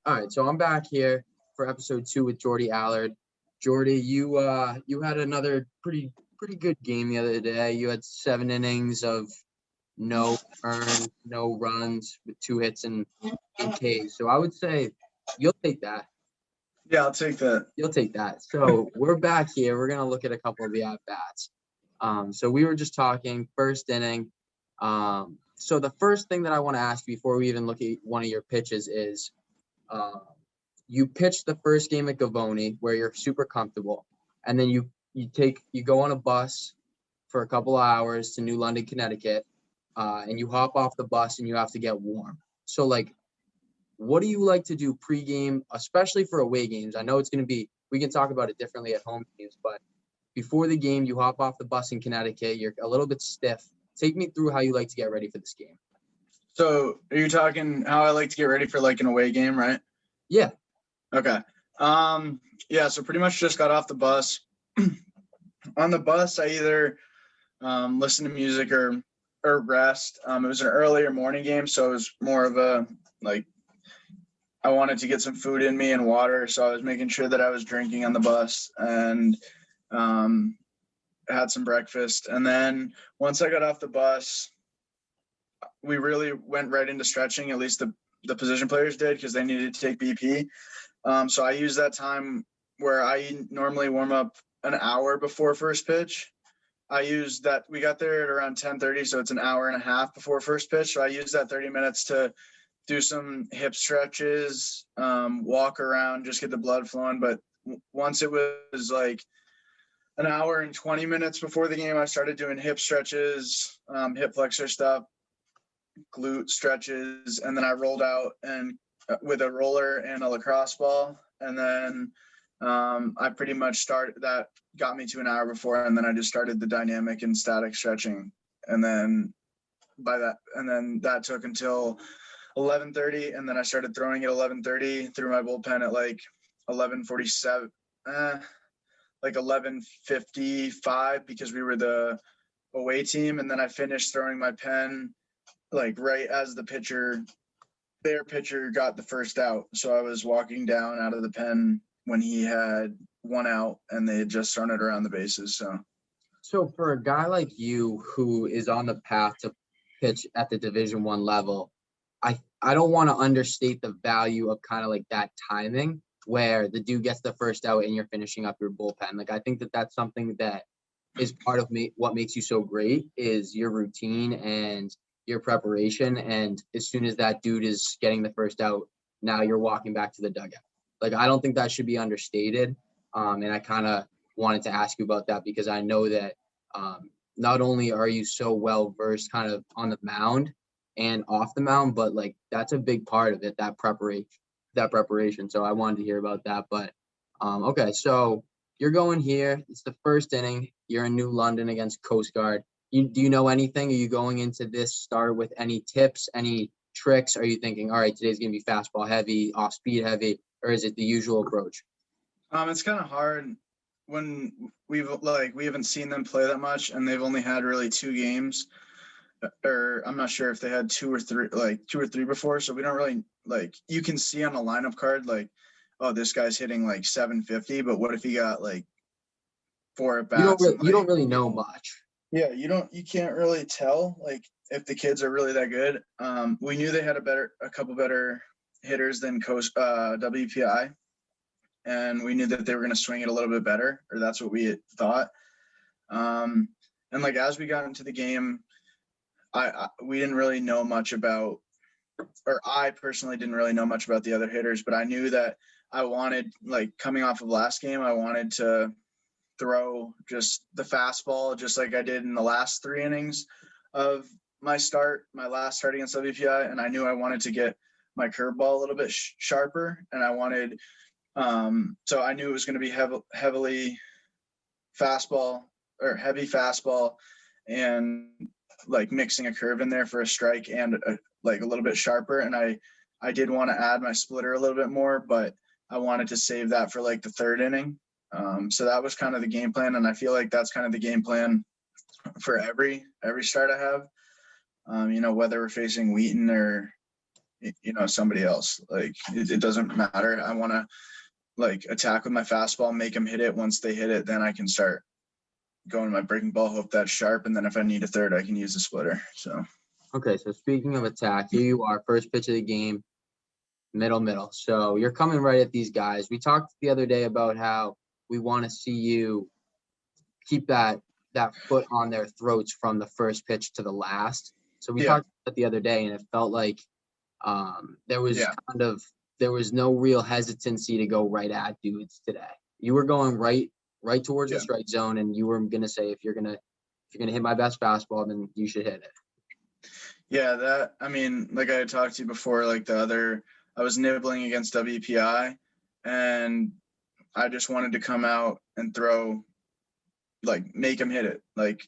All right, so I'm back here for episode 2 with Jordy Allard. Jordy, you had another pretty good game the other day. You had 7 innings of no earned, no runs with 2 hits and Ks. So I would say you'll take that. Yeah, I'll take that. You'll take that. So we're back here. We're gonna look at a couple of the at bats. So we were just talking first inning. So the first thing that I want to ask before we even look at one of your pitches is, you pitched the first game at Gavoni where you're super comfortable, and then you go on a bus for a couple of hours to New London, Connecticut, and you hop off the bus and you have to get warm. So like, what do you like to do pregame, especially for away games? I know it's going to be, we can talk about it differently at home games, but before the game, you hop off the bus in Connecticut, you're a little bit stiff. Take me through how you like to get ready for this game. So are you talking how I like to get ready for like an away game, right? Yeah. Okay. Yeah, so pretty much just got off the bus. On the bus, I either listen to music or rest. It was an earlier morning game, so it was more of a, like, I wanted to get some food in me and water, so I was making sure that I was drinking on the bus and had some breakfast. And then once I got off the bus, we really went right into stretching, at least the position players did, because they needed to take BP. So I used that time where I normally warm up an hour before first pitch. I used that, we got there at around 10:30, so it's an hour and a half before first pitch. So I used that 30 minutes to do some hip stretches, walk around, just get the blood flowing. But once it was like an hour and 20 minutes before the game, I started doing hip stretches, hip flexor stuff, glute stretches, and then I rolled out and with a roller and a lacrosse ball. And then I pretty much started, that got me to an hour before, and then I just started the dynamic and static stretching. And then that took until 11:30, and then I started throwing at 11:30, threw my bullpen at like 11:47, like 11:55, because we were the away team. And then I finished throwing my pen like right as their pitcher got the first out. So I was walking down out of the pen when he had 1 out and they had just started around the bases. So for a guy like you who is on the path to pitch at the Division I level, I don't want to understate the value of kind of like that timing where the dude gets the first out and you're finishing up your bullpen. Like, I think that that's something that is part of what makes you so great is your routine and your preparation. And as soon as that dude is getting the first out, now you're walking back to the dugout. Like, I don't think that should be understated. And I kind of wanted to ask you about that because I know that not only are you so well versed kind of on the mound and off the mound, but like that's a big part of it, that preparation. So I wanted to hear about that. But okay, so you're going here. It's the first inning. You're in New London against Coast Guard. Do you know anything? Are you going into this start with any tips, any tricks? Are you thinking, all right, today's going to be fastball heavy, off speed heavy, or is it the usual approach? It's kind of hard when we haven't seen them play that much, and they've only had really 2 games, or I'm not sure if they had 2 or 3 before. So we don't really, like, you can see on a lineup card, like, oh, this guy's hitting like 750, but what if he got like 4 at bats? You don't really know much. Yeah, you can't really tell like if the kids are really that good. We knew they had a couple better hitters than WPI, and we knew that they were going to swing it a little bit better, or that's what we had thought. And like as we got into the game, we didn't really know much about, or I personally didn't really know much about the other hitters, but I knew that I wanted, like coming off of last game, I wanted to throw just the fastball, just like I did in the last 3 innings of my last start against WPI. And I knew I wanted to get my curveball a little bit sharper, and I wanted, so I knew it was going to be heavy fastball and like mixing a curve in there for a strike and like a little bit sharper. And I did want to add my splitter a little bit more, but I wanted to save that for like the 3rd inning. So that was kind of the game plan. And I feel like that's kind of the game plan for every start I have, whether we're facing Wheaton or, somebody else. Like it doesn't matter. I want to like attack with my fastball, make them hit it. Once they hit it, then I can start going to my breaking ball, hope that's sharp. And then if I need a third, I can use the splitter. So. Okay. So speaking of attack, here you are, first pitch of the game, middle. So you're coming right at these guys. We talked the other day about how we want to see you keep that foot on their throats from the first pitch to the last. So we talked about it the other day, and it felt like there was no real hesitancy to go right at dudes today. You were going right towards the strike zone, and you were gonna say if you're gonna hit my best fastball, then you should hit it. Yeah, like I had talked to you before, like I was nibbling against WPI, and I just wanted to come out and throw, like make them hit it. Like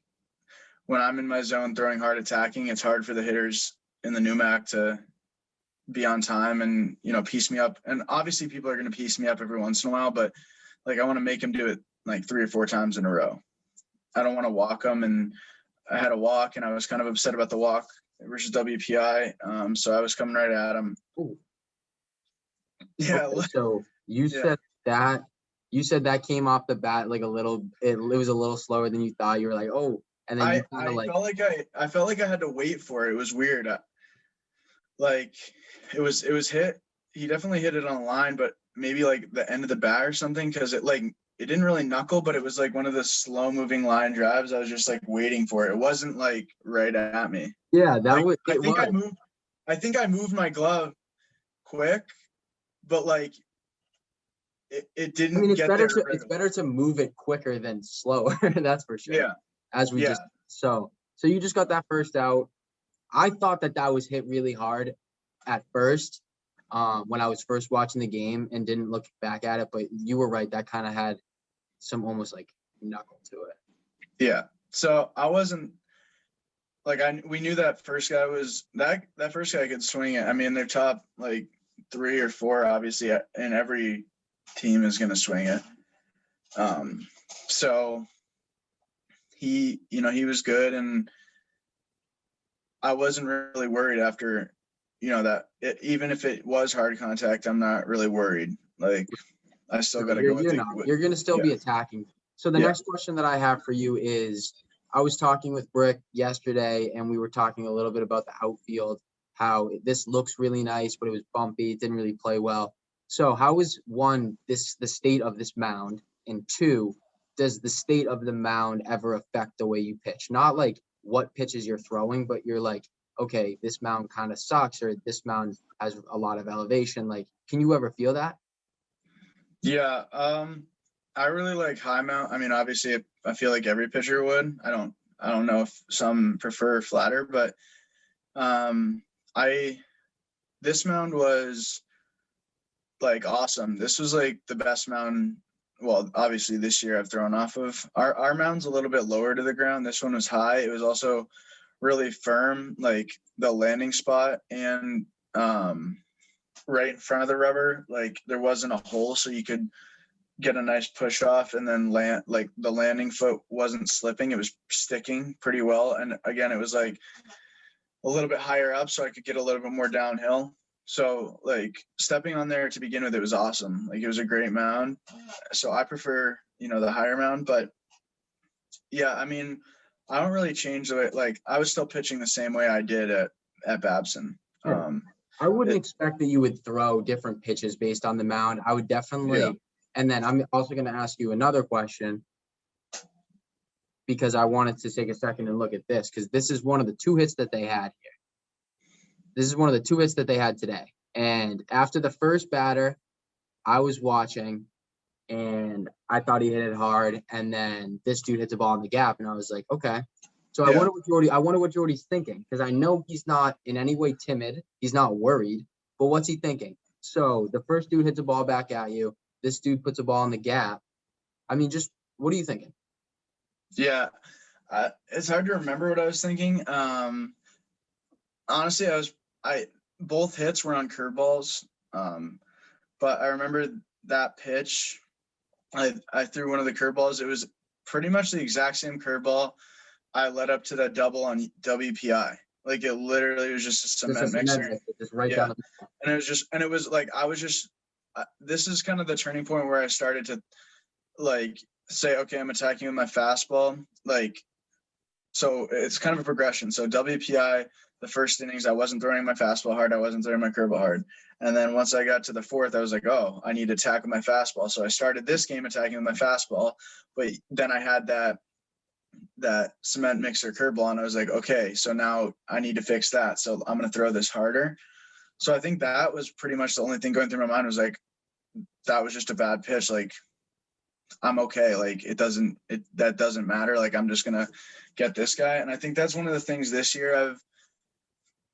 when I'm in my zone throwing hard attacking, it's hard for the hitters in the NUMAC to be on time and, piece me up. And obviously people are going to piece me up every once in a while, but like I want to make them do it like 3 or 4 times in a row. I don't want to walk them. And I had a walk and I was kind of upset about the walk versus WPI. So I was coming right at him. Ooh. Yeah. Okay, so you said that came off the bat like it was a little slower than you thought. You were like, oh, and then I felt like I had to wait for it. It was weird. Like it was hit. He definitely hit it on the line, but maybe like the end of the bat or something. Cause it didn't really knuckle, but it was like one of the slow moving line drives. I was just like waiting for it. It wasn't like right at me. Yeah, I think I moved my glove quick, but like it didn't. I mean, it's better to move it quicker than slower. That's for sure. Yeah. So you just got that first out. I thought that was hit really hard at first when I was first watching the game and didn't look back at it. But you were right. That kind of had some almost like knuckle to it. Yeah. So I wasn't like we knew that first guy was that first guy could swing it. I mean, they're top like 3 or 4, obviously, and every team is going to swing it. So he was good, and I wasn't really worried after, even if it was hard contact, I'm not really worried. Like I still got to go with it. You're going to still be attacking. So the next question that I have for you is, I was talking with Brick yesterday, and we were talking a little bit about the outfield, how this looks really nice, but it was bumpy. It didn't really play well. So how is the state of this mound, and 2, does the state of the mound ever affect the way you pitch? Not like what pitches you're throwing, but you're like, okay, this mound kind of sucks, or this mound has a lot of elevation. Like, can you ever feel that? Yeah. I really like high mound. I mean, obviously I feel like every pitcher would. I don't know if some prefer flatter, but this mound was like awesome. This was like the best mound. Well, obviously this year I've thrown off of. Our mound's a little bit lower to the ground. This one was high. It was also really firm, like the landing spot and right in front of the rubber. Like there wasn't a hole, so you could get a nice push off and then land. Like the landing foot wasn't slipping. It was sticking pretty well. And again, it was like a little bit higher up, so I could get a little bit more downhill. So like stepping on there to begin with, it was awesome. Like it was a great mound. So I prefer, the higher mound, but yeah, I mean, I don't really change the way, like I was still pitching the same way I did at Babson. Yeah. I wouldn't expect that you would throw different pitches based on the mound. I would definitely, and then I'm also going to ask you another question, because I wanted to take a second and look at this, because this is one of the 2 hits that they had here. This is one of the 2 hits that they had today. And after the first batter, I was watching, and I thought he hit it hard. And then this dude hits a ball in the gap, and I was like, okay. So I wonder what Jordy's thinking, because I know he's not in any way timid. He's not worried. But what's he thinking? So the first dude hits a ball back at you. This dude puts a ball in the gap. I mean, just what are you thinking? Yeah, it's hard to remember what I was thinking. Honestly, both hits were on curveballs, but I remember that pitch. I threw one of the curveballs. It was pretty much the exact same curveball I led up to that double on WPI. Like it literally was just a Just a cement mixer. cement mixer, just right Yeah. down the middle. And it was like, I was just, this is kind of the turning point where I started to like say, okay, I'm attacking with my fastball. Like, so it's kind of a progression. So WPI, the first innings, I wasn't throwing my fastball hard. I wasn't throwing my curveball hard. And then once I got to the fourth, I was like, oh, I need to attack with my fastball. So I started this game attacking with my fastball, but then I had that cement mixer curveball, and I was like, okay, so now I need to fix that. So I'm going to throw this harder. So I think that was pretty much the only thing going through my mind was like, that was just a bad pitch. Like, I'm okay. Like that doesn't matter. Like, I'm just going to get this guy. And I think that's one of the things this year I've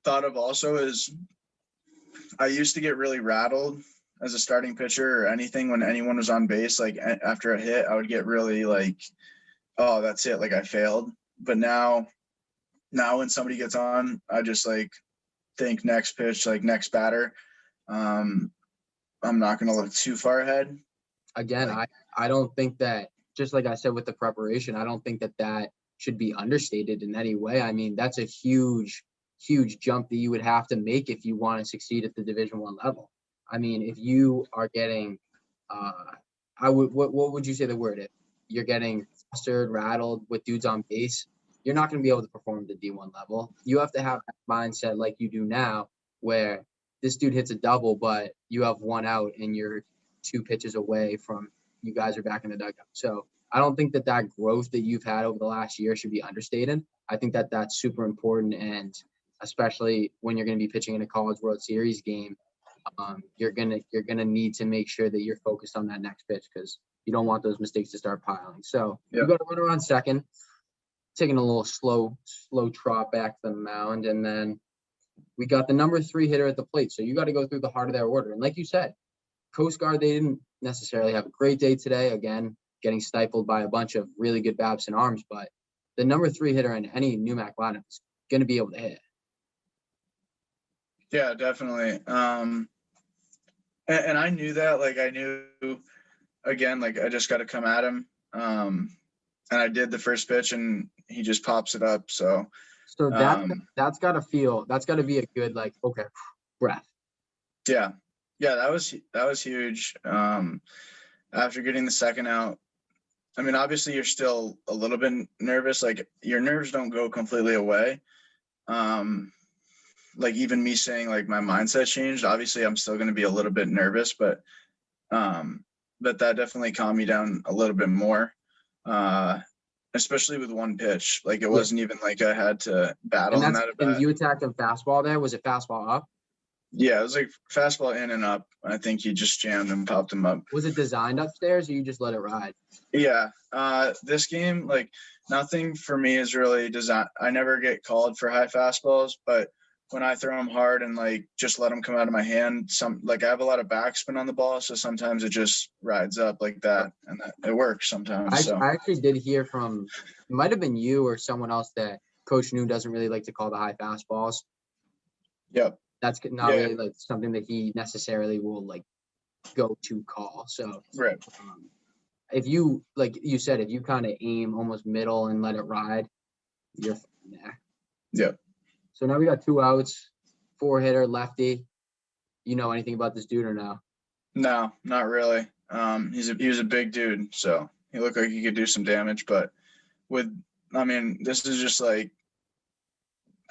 thought of also is I used to get really rattled as a starting pitcher or anything when anyone was on base. Like after a hit, I would get really like, oh, that's it. Like I failed. But now when somebody gets on, I just like think next pitch, like next batter. I'm not going to look too far ahead. Again, I don't think that, just like I said with the preparation, I don't think that should be understated in any way. I mean, that's a huge jump that you would have to make if you want to succeed at the Division I level. I mean, if you are getting, what would you say the word is? You're getting flustered, rattled with dudes on base, you're not going to be able to perform at the D1 level. You have to have that mindset like you do now, where this dude hits a double, but you have one out and you're 2 pitches away from you guys are back in the dugout. So I don't think that growth that you've had over the last year should be understated. I think that that's super important, and especially when you're going to be pitching in a College World Series game, you're gonna need to make sure that you're focused on that next pitch because you don't want those mistakes to start piling. So you got to run around second, taking a little slow trot back to the mound, and then we got the number 3 hitter at the plate. So you got to go through the heart of their order. And like you said, Coast Guard, they didn't necessarily have a great day today. Again, getting stifled by a bunch of really good bats and arms, but the number 3 hitter in any NUMAC lineup is going to be able to hit. Yeah, definitely. And I knew that, like I knew, again, like I just got to come at him. And I did the first pitch and he just pops it up. So that's got to be a good, like, okay, breath. Yeah. Yeah. That was huge. After getting the second out, I mean, obviously you're still a little bit nervous. Like your nerves don't go completely away. Like even me saying like my mindset changed, obviously I'm still going to be a little bit nervous, but that definitely calmed me down a little bit more. Especially with one pitch. Like it wasn't even like I had to battle in that at bat. And you attacked him fastball there. Was it fastball up? Yeah, it was like fastball in and up. I think he just jammed and popped him up. Was it designed upstairs or you just let it ride? Yeah. This game, like nothing for me is really designed. I never get called for high fastballs, but when I throw them hard and like just let them come out of my hand, I have a lot of backspin on the ball, so sometimes it just rides up like that, and it works sometimes. I actually did hear from, it might have been you or someone else, that Coach New doesn't really like to call the high fastballs. Yep. That's not really like something that he necessarily will like go to call. So right. If you, like you said, if you kind of aim almost middle and let it ride, you're fine there. Yep. So now we got 2 outs, 4 hitter, lefty. You know anything about this dude or no? No, not really. He was a big dude, so he looked like he could do some damage. But this is just like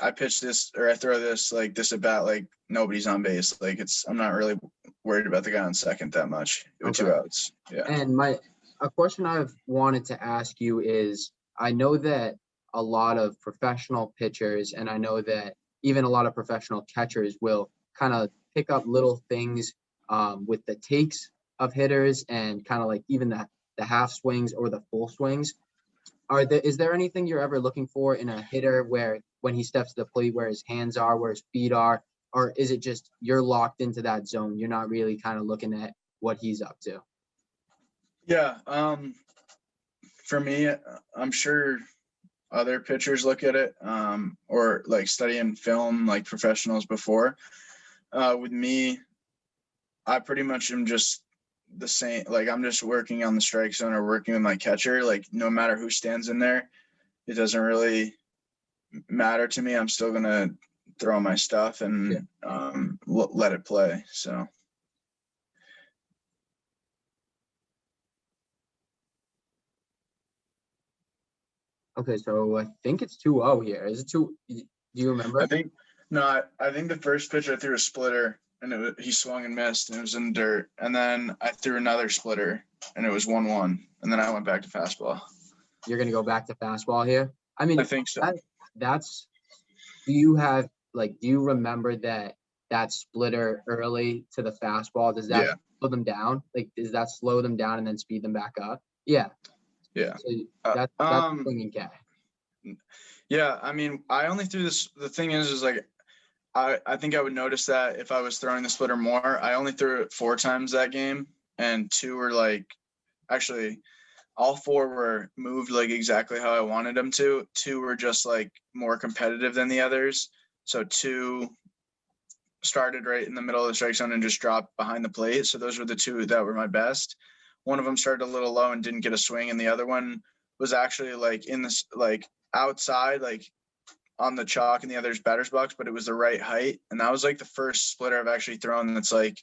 I pitch this or I throw this like this at bat, like nobody's on base. Like I'm not really worried about the guy on second that much with 2 outs. Yeah. And a question I've wanted to ask you is, I know that a lot of professional pitchers, and I know that even a lot of professional catchers will kind of pick up little things with the takes of hitters and kind of like even the half swings or the full swings. Is there anything you're ever looking for in a hitter where when he steps to the plate, where his hands are, where his feet are, or is it just you're locked into that zone? You're not really kind of looking at what he's up to? Yeah. For me, I'm sure other pitchers look at it or like studying film like professionals before. With me, I pretty much am just the same. Like I'm just working on the strike zone or working with my catcher. Like no matter who stands in there, it doesn't really matter to me, I'm still gonna throw my stuff and let it play. So. Okay, so I think it's 2-0 here. Is it two? Do you remember? I think the first pitch I threw a splitter and he swung and missed and it was in dirt. And then I threw another splitter and it was 1-1. And then I went back to fastball. You're gonna go back to fastball here? I mean, I think so. That's. Do you remember that splitter early to the fastball? Does that slow them down? Like, does that slow them down and then speed them back up? Yeah. Yeah. So that's swinging K. Yeah, I mean, I only threw this. The thing is like, I think I would notice that if I was throwing the splitter more. I only threw it 4 times that game, and 2 were like, actually, all 4 were moved like exactly how I wanted them to. 2 were just like more competitive than the others. So 2 started right in the middle of the strike zone and just dropped behind the plate. So those were the 2 that were my best. One of them started a little low and didn't get a swing, and the other one was actually like in this like outside, like on the chalk in the other's batter's box, but it was the right height. And that was like the first splitter I've actually thrown that's like,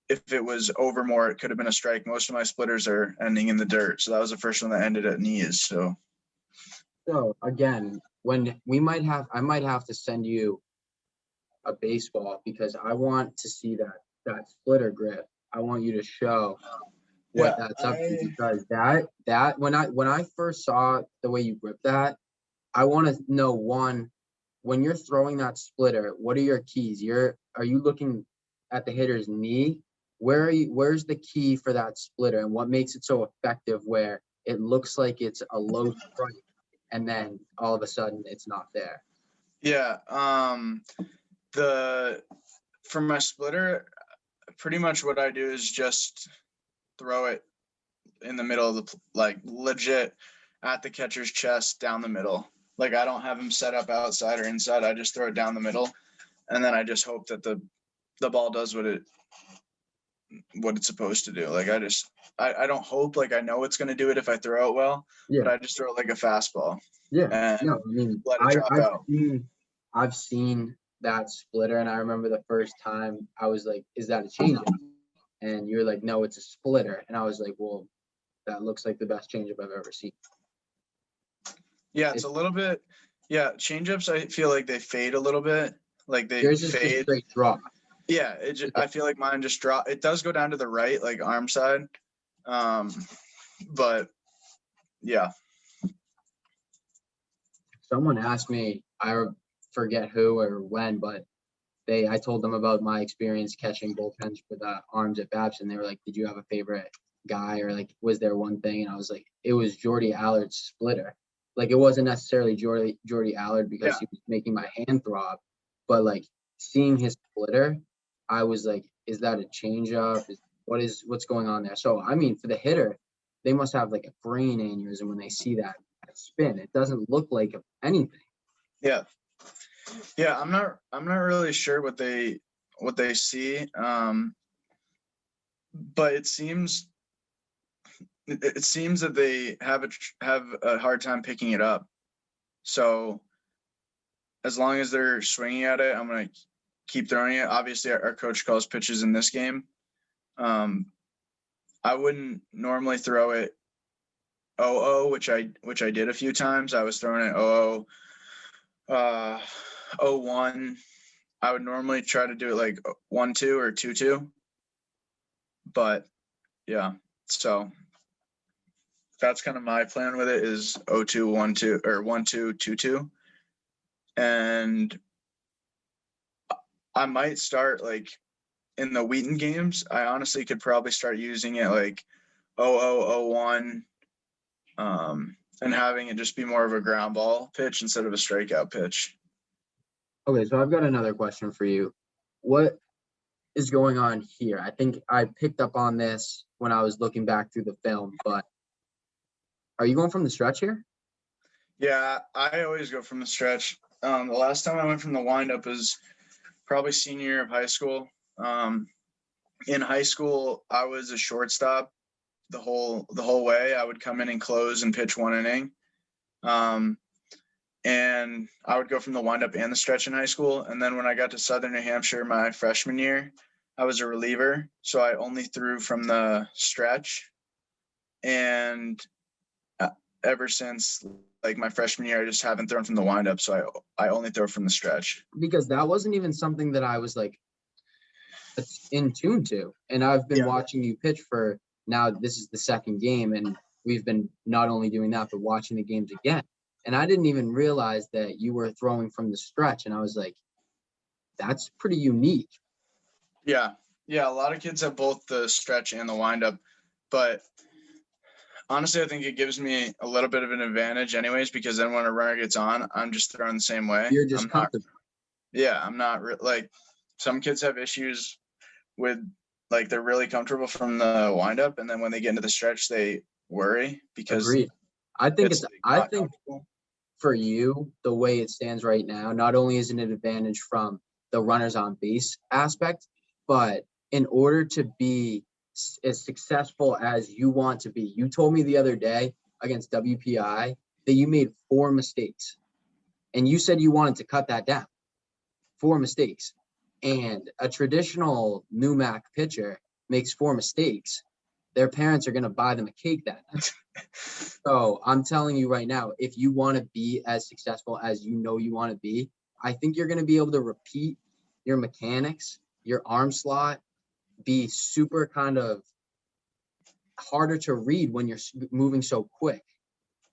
if it was over more, it could have been a strike. Most of my splitters are ending in the dirt. So that was the first one that ended at knees. So again, I might have to send you a baseball because I want to see that splitter grip. I want you to show what that's up to, because that when I first saw the way you grip that, I want to know, one, when you're throwing that splitter, what are your keys? Are you looking at the hitter's knee? Where's the key for that splitter, and what makes it so effective where it looks like it's a low strike and then all of a sudden it's not there? Yeah. For my splitter, pretty much what I do is just throw it in the middle of the, like, legit at the catcher's chest down the middle. Like, I don't have him set up outside or inside. I just throw it down the middle, and then I just hope that the ball does what it's supposed to do. Like, I don't hope, like, I know it's going to do it if I throw it well, but I just throw it like a fastball. Yeah. No, I mean, let it drop out. I've seen that splitter, and I remember the first time I was like, "Is that a changeup?" And you're like, "No, it's a splitter." And I was like, "Well, that looks like the best changeup I've ever seen." Yeah, it's a little bit. Yeah, changeups, I feel like they fade a little bit. Like they yours is fade. just straight draw. Yeah, I feel like mine just drop. It does go down to the right, like arm side. But yeah. Someone asked me, I forget who or when, but I told them about my experience catching bullpens for the arms at Babs, and they were like, "Did you have a favorite guy, or like, was there one thing?" And I was like, "It was Jordy Allard's splitter." Like, it wasn't necessarily Jordy Allard because he was making my hand throb, but like seeing his splitter, I was like, "Is that a changeup? What's going on there?" So I mean, for the hitter, they must have like a brain aneurysm when they see that spin. It doesn't look like anything. Yeah. Yeah, I'm not really sure what they see. But it seems that they have a hard time picking it up. So as long as they're swinging at it, I'm going to keep throwing it. Obviously, our coach calls pitches in this game. I wouldn't normally throw it 0-0, which I did a few times. I was throwing it 0-0, 0-1. I would normally try to do it like 1-2 or 2-2. But yeah, so that's kind of my plan with it, is 0-2, 1-2, or 1-2, 2-2. And I might start, like, in the Wheaton games, I honestly could probably start using it like 0-0, 0-1, and having it just be more of a ground ball pitch instead of a strikeout pitch. Okay, so I've got another question for you. What is going on here? I think I picked up on this when I was looking back through the film, but are you going from the stretch here? Yeah, I always go from the stretch. The last time I went from the windup was probably senior year of high school. In high school, I was a shortstop the whole way. I would come in and close and pitch one inning. and I would go from the windup and the stretch in high school. And then when I got to Southern New Hampshire my freshman year, I was a reliever, so I only threw from the stretch. And ever since like my freshman year, I just haven't thrown from the windup, so I only throw from the stretch. Because that wasn't even something that I was like in tune to. And I've been watching you pitch for now. This is the second game, and we've been not only doing that, but watching the games again. And I didn't even realize that you were throwing from the stretch. And I was like, that's pretty unique. Yeah. Yeah. A lot of kids have both the stretch and the windup, but honestly, I think it gives me a little bit of an advantage anyways, because then when a runner gets on, I'm just throwing the same way. You're just comfortable. I'm not like some kids have issues with like they're really comfortable from the windup, and then when they get into the stretch, they worry because Agreed. I think for you, the way it stands right now, not only is it an advantage from the runners on base aspect, but in order to be as successful as you want to be, you told me the other day against WPI that you made 4 mistakes, and you said you wanted to cut that down. 4 mistakes. And a traditional NUMAC pitcher makes 4 mistakes, their parents are going to buy them a cake that night. So I'm telling you right now, if you want to be as successful as you know you want to be, I think you're going to be able to repeat your mechanics, your arm slot, be super kind of harder to read when you're moving so quick.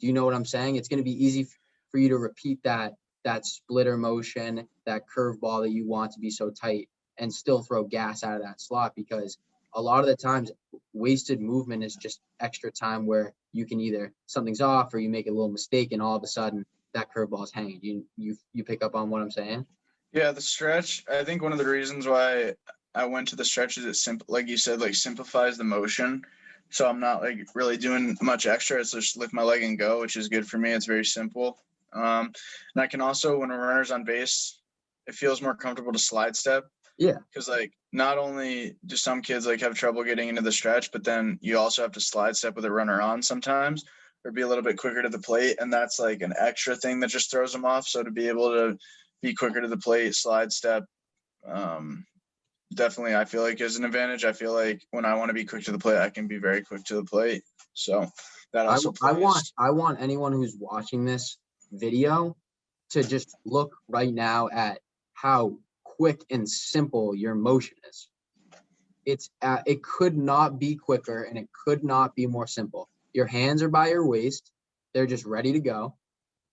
Do you know what I'm saying? It's going to be easy for you to repeat that splitter motion, that curveball that you want to be so tight and still throw gas out of that slot, because a lot of the times wasted movement is just extra time where you can either something's off or you make a little mistake and all of a sudden that curveball is hanging. You pick up on what I'm saying? Yeah, the stretch, I think one of the reasons why I went to the stretch is like you said, like simplifies the motion. So I'm not like really doing much extra. It's just lift my leg and go, which is good for me. It's very simple. And I can also, when a runner's on base, it feels more comfortable to slide step. Yeah. Because like not only do some kids like have trouble getting into the stretch, but then you also have to slide step with a runner on sometimes, or be a little bit quicker to the plate. And that's like an extra thing that just throws them off. So to be able to be quicker to the plate, slide step, definitely I feel like is an advantage. I feel like when I want to be quick to the plate, I can be very quick to the plate. So that also I want anyone who's watching this video to just look right now at how quick and simple your motion is. It could not be quicker and it could not be more simple. Your hands are by your waist. They're just ready to go.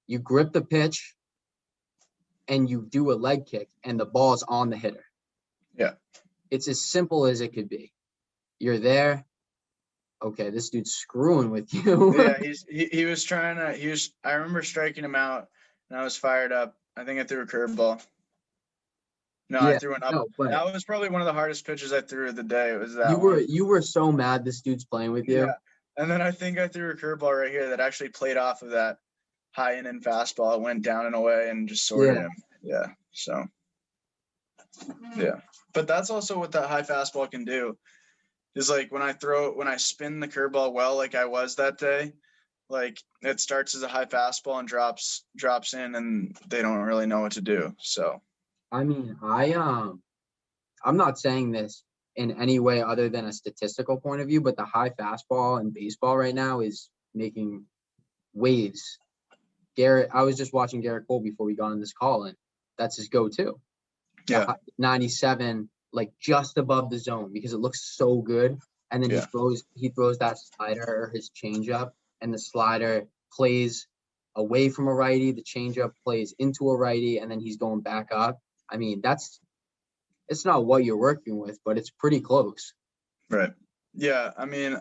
You grip the pitch and you do a leg kick and the ball's on the hitter. Yeah. It's as simple as it could be. You're there. Okay, this dude's screwing with you. Yeah, he was trying to, I remember striking him out and I was fired up. I think I threw a curveball. No, yeah, I threw an up. No, that was probably one of the hardest pitches I threw of the day. It was that you were so mad this dude's playing with you. Yeah. And then I think I threw a curveball right here that actually played off of that high and in fastball. It went down and away and just sorted him. Yeah. So yeah. But that's also what that high fastball can do. Is like when I spin the curveball well, like I was that day, like it starts as a high fastball and drops in and they don't really know what to do. So I mean, I'm not saying this in any way other than a statistical point of view, but the high fastball in baseball right now is making waves. I was just watching Garrett Cole before we got on this call, and that's his go-to. Yeah. 97, like just above the zone because it looks so good. And then he throws that slider or his changeup, and the slider plays away from a righty. The changeup plays into a righty, and then he's going back up. I mean, it's not what you're working with, but it's pretty close. Right. Yeah. I mean,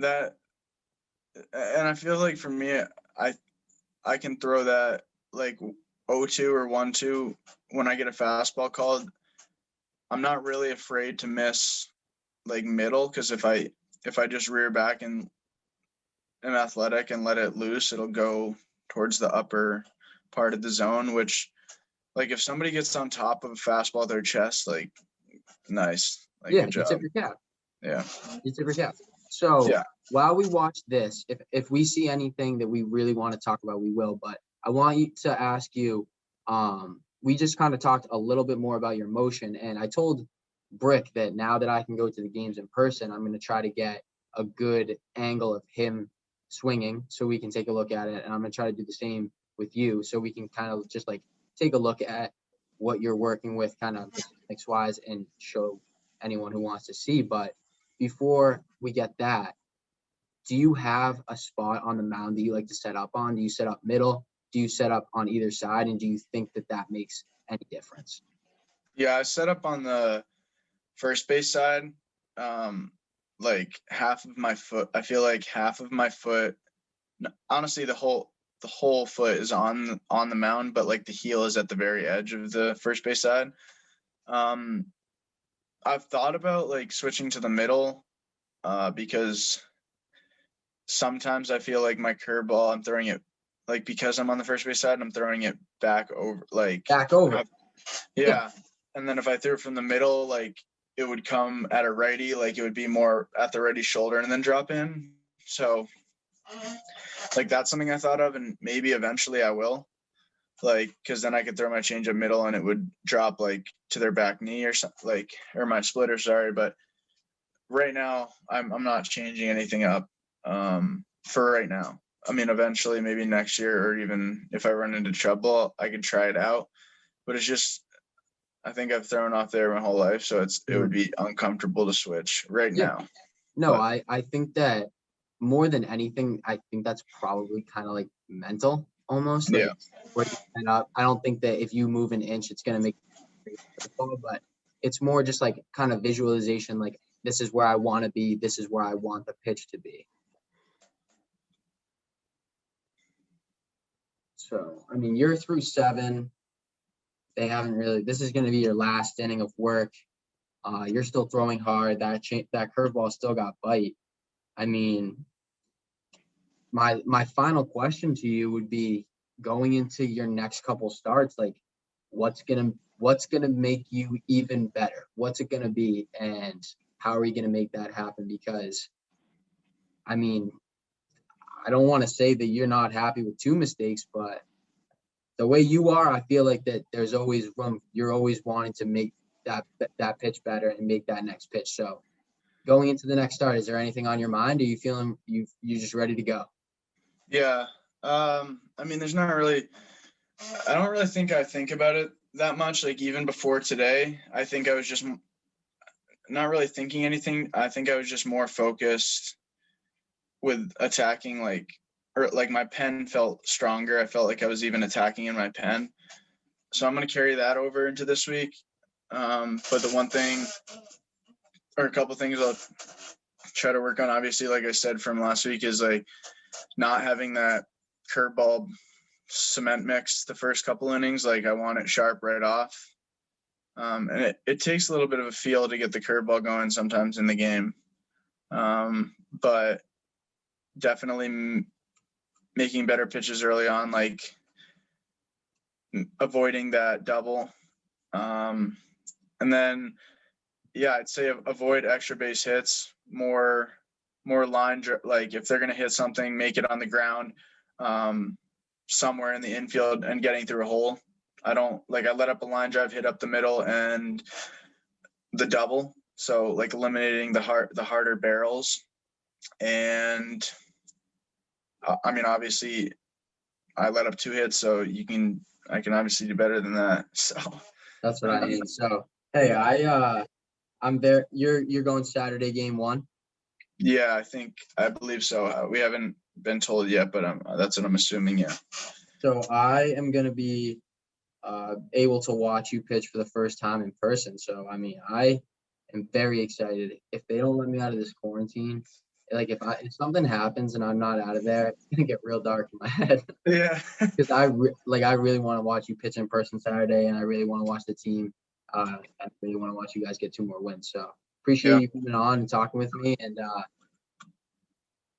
and I feel like for me, I can throw that like 0-2 or 1-2 when I get a fastball called. I'm not really afraid to miss like middle, because if I just rear back and am athletic and let it loose, it'll go towards the upper part of the zone, which like if somebody gets on top of a fastball their chest, like nice. Like, yeah, good job. You tip your cap. Yeah. You tip your cap. So Yeah. while we watch this, if we see anything that we really want to talk about, we will. But I want you to ask you, we just kind of talked a little bit more about your motion. And I told Brick that now that I can go to the games in person, I'm going to try to get a good angle of him swinging so we can take a look at it. And I'm going to try to do the same with you so we can kind of just like take a look at what you're working with kind of mix wise and show anyone who wants to see. But before we get that, do you have a spot on the mound that you like to set up on? Do you set up middle? Do you set up on either side? And do you think that that makes any difference? Yeah, I set up on the first base side. Like half of my foot. I feel like half of my foot. Honestly, the whole foot is on the mound, but like the heel is at the very edge of the first base side. I've thought about like switching to the middle, because sometimes I feel like my curveball, I'm throwing it like because I'm on the first base side, I'm throwing it back over, like Back over. yeah. And then if I threw it from the middle, like it would come at a righty, like it would be more at the righty shoulder and then drop in. So like that's something I thought of, and maybe eventually I will. Like, because then I could throw my change up middle and it would drop like to their back knee or something, like, or my splitter, sorry. But right now, I'm not changing anything up for right now. I mean, eventually, maybe next year, or even if I run into trouble, I could try it out. But it's just, I think I've thrown off there my whole life, so it would be uncomfortable to switch right Yeah. now. No, But I think that more than anything, I think that's probably kind of like mental almost. Like yeah, where you set up. I don't think that if you move an inch, it's gonna make but it's more just like kind of visualization, like this is where I want to be, this is where I want the pitch to be. So I mean, you're through 7. They haven't really, this is gonna be your last inning of work. You're still throwing hard. That curveball still got bite. I mean, my final question to you would be going into your next couple starts, like what's gonna make you even better? What's it gonna be, and how are you gonna make that happen? Because I mean, I don't want to say that you're not happy with 2 mistakes, but the way you are, I feel like that there's always room. You're always wanting to make that pitch better and make that next pitch. So going into the next start, is there anything on your mind? Are you feeling you just ready to go? yeah. I mean, there's not really. I don't really think I think about it that much. Like even before today, I think I was just not really thinking anything. I think I was just more focused with attacking, or like my pen felt stronger. I felt like I was even attacking in my pen. So I'm going to carry that over into this week. But the one thing, or a couple things I'll try to work on, obviously, like I said from last week, is like not having that curveball cement mix the first couple innings. Like I want it sharp right off. And it takes a little bit of a feel to get the curveball going sometimes in the game. But definitely making better pitches early on, like avoiding that double. And then, yeah, I'd say avoid extra base hits, more line, like if they're going to hit something, make it on the ground, somewhere in the infield and getting through a hole. I let up a line drive, hit up the middle and the double. So like eliminating the harder barrels. And I mean, obviously I let up 2 hits, so I can obviously do better than that. So That's what I mean. So hey, I'm there. You're going Saturday game 1. yeah, I believe so. We haven't been told yet, but that's what I'm assuming. Yeah. So I am gonna be able to watch you pitch for the first time in person. So I mean, I am very excited. If they don't let me out of this quarantine, like if something happens and I'm not out of there, it's gonna get real dark in my head. Yeah. Because I really want to watch you pitch in person Saturday, and I really want to watch the team. I really want to watch you guys get 2 more wins. So appreciate you coming on and talking with me. And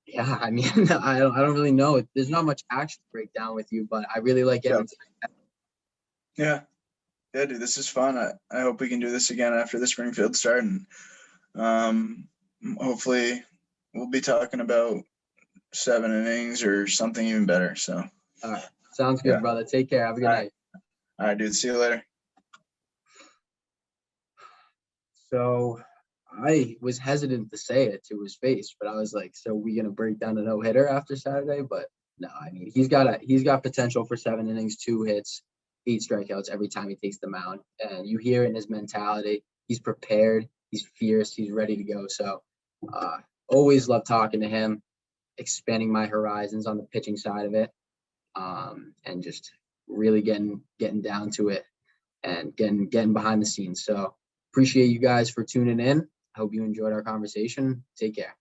yeah, I mean, I don't really know. There's not much action to break down with you, but I really like getting. Yeah. Yeah, dude, this is fun. I hope we can do this again after the Springfield start, and hopefully we'll be talking about 7 innings or something even better. So, All right. Sounds good, Yeah. brother. Take care. Have a good All right. night. all right, dude. See you later. So I was hesitant to say it to his face, but I was like, so we gonna break down a no-hitter after Saturday? But no, I mean, he's got potential for 7 innings, 2 hits, 8 strikeouts every time he takes the mound. And you hear it in his mentality. He's prepared, he's fierce, he's ready to go. So always love talking to him, expanding my horizons on the pitching side of it. And just really getting down to it and getting behind the scenes. So appreciate you guys for tuning in. I hope you enjoyed our conversation. Take care.